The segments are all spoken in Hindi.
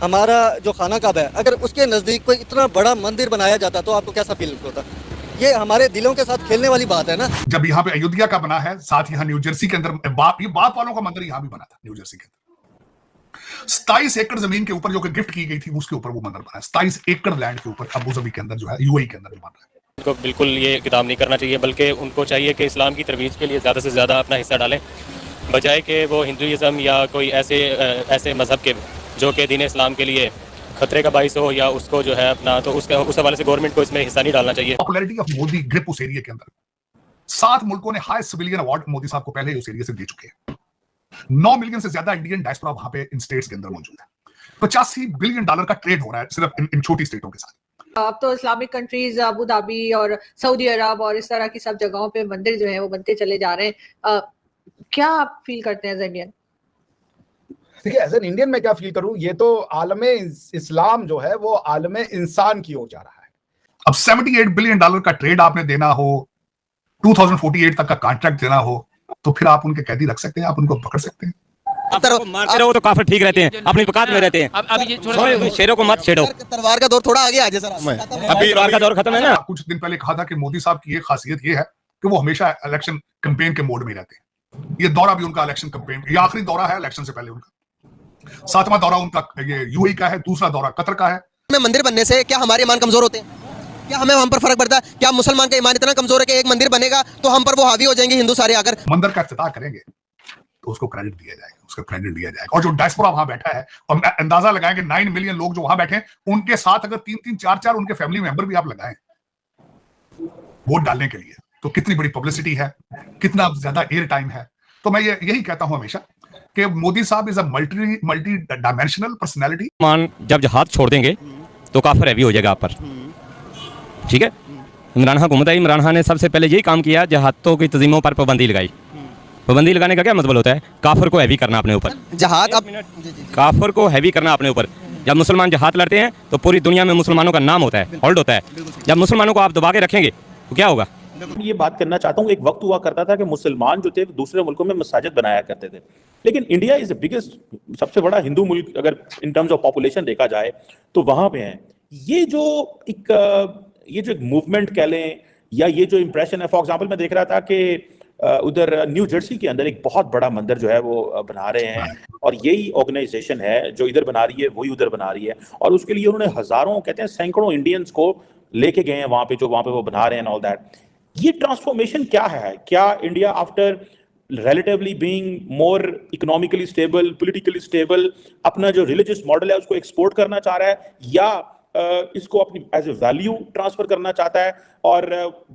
हमारा जो खाना काबा है, अगर उसके नज़दीक कोई इतना बड़ा मंदिर बनाया जाता तो आपको कैसा फील होता? ये हमारे दिलों के साथ खेलने वाली बात है ना। जब यहाँ पे अयोध्या का बना है, साथ यहाँ न्यू जर्सी के अंदर ये बाप वालों का मंदिर यहाँ भी बना था, न्यू जर्सी के अंदर 27 एकड़ जमीन के ऊपर जो कि गिफ्ट की गई थी, उसके ऊपर वो मंदिर बना है। 27 एकड़ लैंड के ऊपर अबू धाबी के अंदर जो है, यूएई के अंदर जो बन रहा है। उनको बिल्कुल ये इक़दाम नहीं करना चाहिए, बल्कि उनको चाहिए कि इस्लाम की तरवीज के लिए ज़्यादा से ज़्यादा अपना हिस्सा डालें, बजाय कि वो हिंदुइज़्म या कोई ऐसे मज़हब के जो कि दीन इस्लाम के लिए खतरे का बाइस हो या उसको जो है अपना, तो उस हवाले से गवर्नमेंट को इसमें हिस्सा नहीं डालना चाहिए। पॉपुलैरिटी ऑफ मोदी ग्रिप उस एरिया के अंदर 7 मुल्कों ने हाईएस्ट सिविलियन अवार्ड मोदी साहब को पहले उस एरिया से दे चुके हैं। 9 मिलियन से ज्यादा इंडियन डायस्पोरा वहां पे इन स्टेट्स के अंदर मौजूद है। 85 बिलियन डॉलर का ट्रेड हो रहा है सिर्फ इन छोटी स्टेटों के साथ। अब तो इस्लामिक कंट्रीज अबू धाबी और सऊदी अरब और इस तरह की सब जगहों पे मंदिर जो है वो बनते चले जा रहे हैं। क्या आप फील करते हैं एज इंडियन? देखिए, एज एन इंडियन मैं क्या फील करूं, ये तो आलमे इस्लाम जो है वो आलमे इंसान की ओर जा रहा है। अब 78 बिलियन डॉलर का ट्रेड आपने देना हो, 2048 तक का कॉन्ट्रैक्ट देना हो, तो फिर आप उनके कैदी रख सकते हैं, आप उनको पकड़ सकते हैं। मारते रहो तो काफिर ठीक रहते हैं, अपनी औकात में रहते हैं। अब ये शेरों को मत छेड़ो। तलवार का दौर थोड़ा आगे आ जाए सर। अभी तलवार का दौर खत्म है ना। कुछ दिन पहले कहा था कि मोदी साहब की ये खासियत ये है कि वो हमेशा इलेक्शन कैंपेन के मोड में रहते हैं। ये दौरा भी उनका इलेक्शन कैंपेन, ये आखिरी दौरा है इलेक्शन से पहले उनका। 7वां दौरा उनका ये यूएई का है, दूसरा दौरा कतर का है। मंदिर बनने से क्या हमारे ईमान कमजोर होते हैं? क्या हमें हम पर फर्क पड़ता है? क्या मुसलमान का ईमान इतना कमजोर है कि एक मंदिर बनेगा तो हम पर वो हावी हो जाएंगे हिंदू सारे आकर? मंदिर का इफ्तिताह करेंगे तो उसको क्रेडिट दिया जाएगा, उसका क्रेडिट दिया जाएगा। और जो डायस्पोरा वहां बैठा है, और अंदाजा लगाएंगे 9 मिलियन लोग जो वहां बैठे हैं, उनके साथ अगर 3-3, 4-4 उनके फैमिली मेंबर भी आप लगाएं वोट डालने के लिए, तो कितनी बड़ी पब्लिसिटी है, कितना ज्यादा एयर टाइम है। तो मैं यही कहता हूं हमेशा कि मोदी साहब is a multi dimensional personality. मान जब जहाद छोड़ देंगे तो काफिर हैवी हो जाएगा आप पर, ठीक है। इमरान खान हुकूमत आई, इमरान खान ने सबसे पहले यही काम किया, जहादों की तंजीमों पर पाबंदी लगाई। पाबंदी लगाने का क्या मतलब होता है? काफिर को हैवी करना अपने ऊपर। जहाद अब काफिर को हैवी करना अपने ऊपर। जब मुसलमान जहाद लड़ते हैं तो पूरी दुनिया में मुसलमानों का नाम होता है, होल्ड होता है। जब मुसलमानों को आप दबा के रखेंगे तो क्या होगा? ये बात करना चाहता हूँ, एक वक्त हुआ करता था कि मुसलमान जो थे दूसरे मुल्कों में मसाजिद बनाया करते थे, लेकिन इंडिया इज द बिगेस्ट, सबसे बड़ा हिंदू मुल्क अगर इन टर्म्स ऑफ पॉपुलेशन देखा जाए तो वहां पे है। ये जो एक मूवमेंट कह लें या ये जो इंप्रेशन है, फॉर एग्जांपल मैं देख रहा था कि उधर न्यू जर्सी के अंदर एक बहुत बड़ा मंदिर जो है वो बना रहे हैं, और यही ऑर्गेनाइजेशन है जो इधर बना रही है वही उधर बना रही है, और उसके लिए उन्होंने हजारों, कहते हैं सैकड़ों इंडियंस को लेके गए हैं वहां पे, जो वहां पे वो बना रहे हैं ऑल दैट। ये ट्रांसफॉर्मेशन क्या है? क्या India after relatively being more economically stable, politically stable, अपना जो religious model है उसको एक्सपोर्ट करना चाह रहा है, या इसको अपनी एज ए वैल्यू ट्रांसफर करना चाहता है, और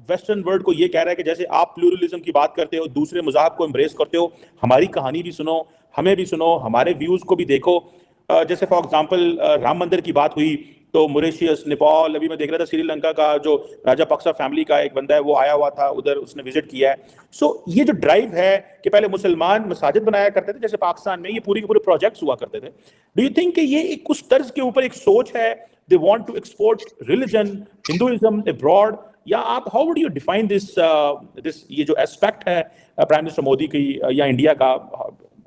वेस्टर्न वर्ल्ड को ये कह रहा है कि जैसे आप प्लूरलिज्म की बात करते हो, दूसरे मज़हब को एम्ब्रेस करते हो, हमारी कहानी भी सुनो, हमें भी सुनो, हमारे व्यूज को भी देखो। जैसे फॉर एग्जांपल राम मंदिर की बात हुई तो मॉरिशस, नेपाल, अभी मैं देख रहा था श्रीलंका का जो राजापक्सा फैमिली का एक बंदा है वो आया हुआ था उधर, उसने विजिट किया है। सो ये जो ड्राइव है कि पहले मुसलमान मसाजिद बनाया करते थे जैसे पाकिस्तान में, ये पूरी के पूरे प्रोजेक्ट्स हुआ करते थे। डू यू थिंक कि ये एक उस तर्ज के ऊपर एक सोच है, they want to export religion, Hinduism abroad, या आप how would you define this ये जो एस्पेक्ट है प्राइम मिनिस्टर मोदी की या इंडिया का,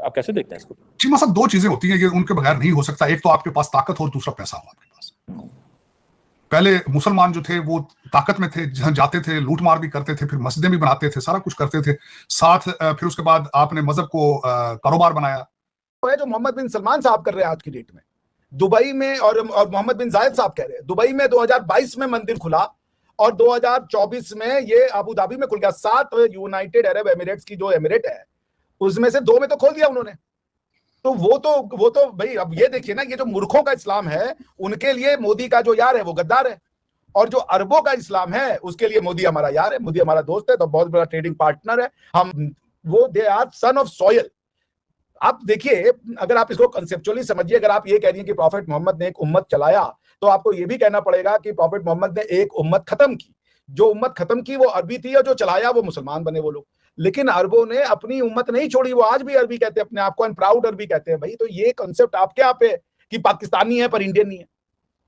आप कैसे देखते हैं इसको? चीमा साहब, दो चीजें होती हैं, ये उनके बगैर नहीं हो सकता। एक तो आपके पास ताकत और दूसरा पैसा हो आपके पास। पहले मुसलमान जो थे वो ताकत में थे, जहां जाते थे लूटमार भी करते थे, फिर मस्जिदें भी बनाते थे, सारा कुछ करते थे साथ। फिर उसके बाद आपने मजहब को कारोबार बनाया, तो है जो मोहम्मद बिन सलमान साहब कर रहे हैं आज की डेट में दुबई में, और मोहम्मद बिन जायद साहब कह रहे हैं दुबई में 2022 में मंदिर खुला और 2024 में ये अबू धाबी में खुल गया। 7 यूनाइटेड अरब एमिरेट्स की जो एमिरेट है उसमें से 2 में तो खोल दिया उन्होंने। तो वो तो भाई अब ये देखिए ना, ये जो मूर्खों का इस्लाम है उनके लिए मोदी का जो यार है वो गद्दार है, और जो अरबों का इस्लाम है उसके लिए मोदी हमारा यार है, मोदी हमारा दोस्त है, तो बहुत बड़ा ट्रेडिंग पार्टनर है हम। वो they are son of soil. आप देखिए, अगर आप इसको कंसेप्चुअली समझिए, अगर आप ये कह रही हैं कि प्रॉफिट मोहम्मद ने एक उम्मत चलाया, तो आपको ये भी कहना पड़ेगा कि प्रॉफिट मोहम्मद ने एक उम्मत खत्म की। जो उम्मत खत्म की वो अरबी थी, और जो चलाया वो मुसलमान बने वो लोग। लेकिन अरबों ने अपनी उम्मत नहीं छोड़ी, वो आज भी अरबी कहते हैं अपने आप को, एंड प्राउड अरबी कहते हैं भाई। तो ये कॉन्सेप्ट आपके आप है कि पाकिस्तानी है पर इंडियन नहीं है।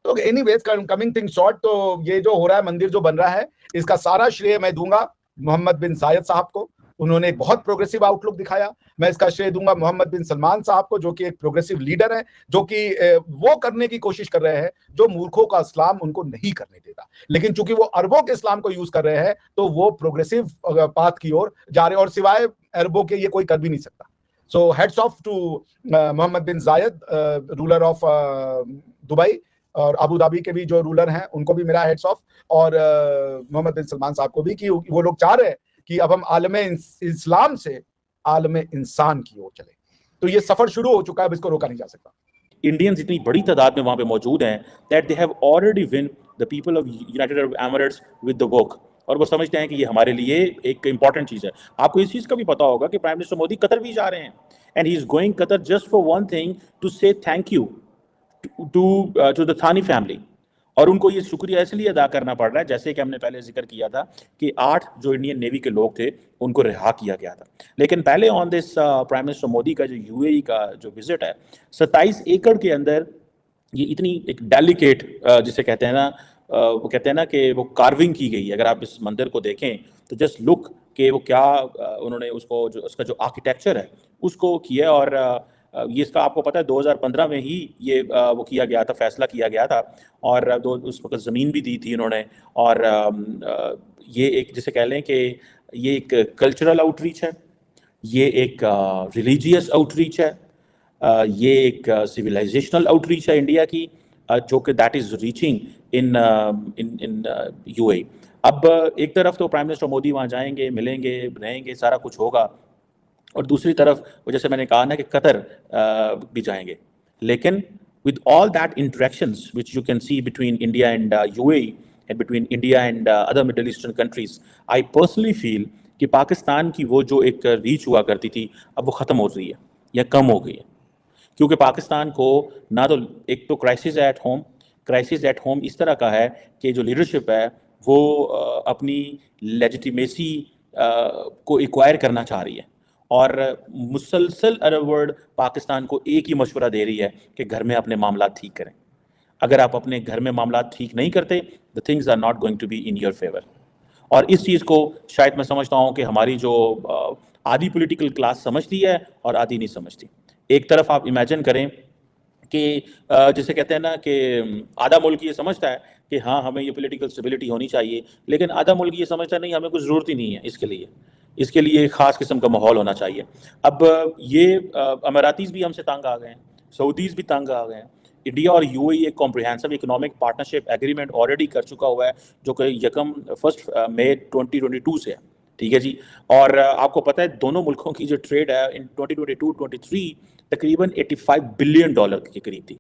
तो एनीवेज, कमिंग थिंग शॉर्ट, तो ये जो हो रहा है, मंदिर जो बन रहा है, इसका सारा श्रेय मैं दूंगा मोहम्मद बिन जायद साहब को। उन्होंने एक बहुत प्रोग्रेसिव आउटलुक दिखाया। मैं इसका श्रेय दूंगा मोहम्मद बिन सलमान साहब को, जो कि एक प्रोग्रेसिव लीडर है, जो कि वो करने की कोशिश कर रहे हैं जो मूर्खों का इस्लाम उनको नहीं करने देता। लेकिन चूंकि वो अरबों के इस्लाम को यूज कर रहे हैं तो वो प्रोग्रेसिव पाथ की ओर जा रहे हैं, और सिवाय अरबों के ये कोई कर भी नहीं सकता। सो हेड्स ऑफ टू मोहम्मद बिन जायद, रूलर ऑफ दुबई, और अबू धाबी के भी जो रूलर हैं उनको भी मेरा हेड्स ऑफ, और मोहम्मद बिन सलमान साहब को भी, कि वो लोग चाह रहे हैं कि अब हम आलमे इस्लाम से आलमे इंसान की ओर चले। तो ये सफर शुरू हो चुका है, अब इसको रोका नहीं जा सकता। इंडियंस इतनी बड़ी तादाद में वहां पे मौजूद हैं that they have already win the people of United Arab Emirates with the work, और वो समझते हैं कि ये हमारे लिए एक इंपॉर्टेंट चीज है। आपको इस चीज का भी पता होगा कि प्राइम मिनिस्टर मोदी कतर भी जा रहे हैं, and he is going Qatar just for one thing, to say thank you to the Thani family. और उनको ये शुक्रिया इसलिए अदा करना पड़ रहा है, जैसे कि हमने पहले जिक्र किया था कि 8 जो इंडियन नेवी के लोग थे उनको रिहा किया गया था। लेकिन पहले on this prime minister Modi का जो यूएई का जो विजिट है, 27 एकड़ के अंदर ये इतनी एक डेलिकेट जिसे कहते हैं ना, वो कहते हैं ना कि वो कार्विंग की गई है। अगर आप इस मंदिर को देखें तो जस्ट लुक कि वो क्या उन्होंने उसको जो उसका जो आर्किटेक्चर है उसको किया। और ये इसका आपको पता है 2015 में ही ये वो किया गया था, फैसला किया गया था, और उस वक्त ज़मीन भी दी थी उन्होंने। और ये एक जिसे कह लें कि ये एक कल्चरल आउटरीच है, ये एक रिलीजियस आउटरीच है, ये एक सिविलाइजेशनल आउटरीच है इंडिया की, जो कि that is reaching in UAE. अब एक तरफ तो प्राइम मिनिस्टर मोदी वहाँ जाएंगे, मिलेंगे, रहेंगे, सारा कुछ होगा, और दूसरी तरफ जैसे मैंने कहा ना कि कतर भी जाएंगे। लेकिन with all that interactions which you can see between India and UAE and between India and other middle eastern countries, I personally feel कि पाकिस्तान की वो जो एक रीच हुआ करती थी अब वो ख़त्म हो रही है या कम हो गई है। क्योंकि पाकिस्तान को ना तो एक तो क्राइसिस एट होम इस तरह का है कि जो लीडरशिप है वो अपनी लेजिटिमेसी को एक्वायर करना चाह रही है, और मुसलसल अरब वर्ल्ड पाकिस्तान को एक ही मशवरा दे रही है कि घर में अपने मामला ठीक करें। अगर आप अपने घर में मामला ठीक नहीं करते, the things are not going to be in your favour. और इस चीज़ को शायद मैं समझता हूँ कि हमारी जो आधी पॉलिटिकल क्लास समझती है और आधी नहीं समझती। एक तरफ आप इमेजिन करें कि जैसे कहते हैं ना कि आधा मुल्क ये समझता है कि हाँ हमें ये पॉलिटिकल स्टेबिलिटी होनी चाहिए, लेकिन आधा मुल्क ये समझता नहीं, हमें कुछ ज़रूरत ही नहीं है इसके लिए एक ख़ास किस्म का माहौल होना चाहिए। अब ये अमीरातीज़ भी हमसे तंग आ गए हैं, सऊदीज़ भी तंग आ गए हैं। इंडिया और यूएई एक comprehensive economic partnership agreement already कर चुका हुआ है, जो कि 1 मई 2022 से है, ठीक है जी। और आपको पता है दोनों मुल्कों की जो ट्रेड है इन 2022-23 तकरीबन $85 बिलियन के करीब थी।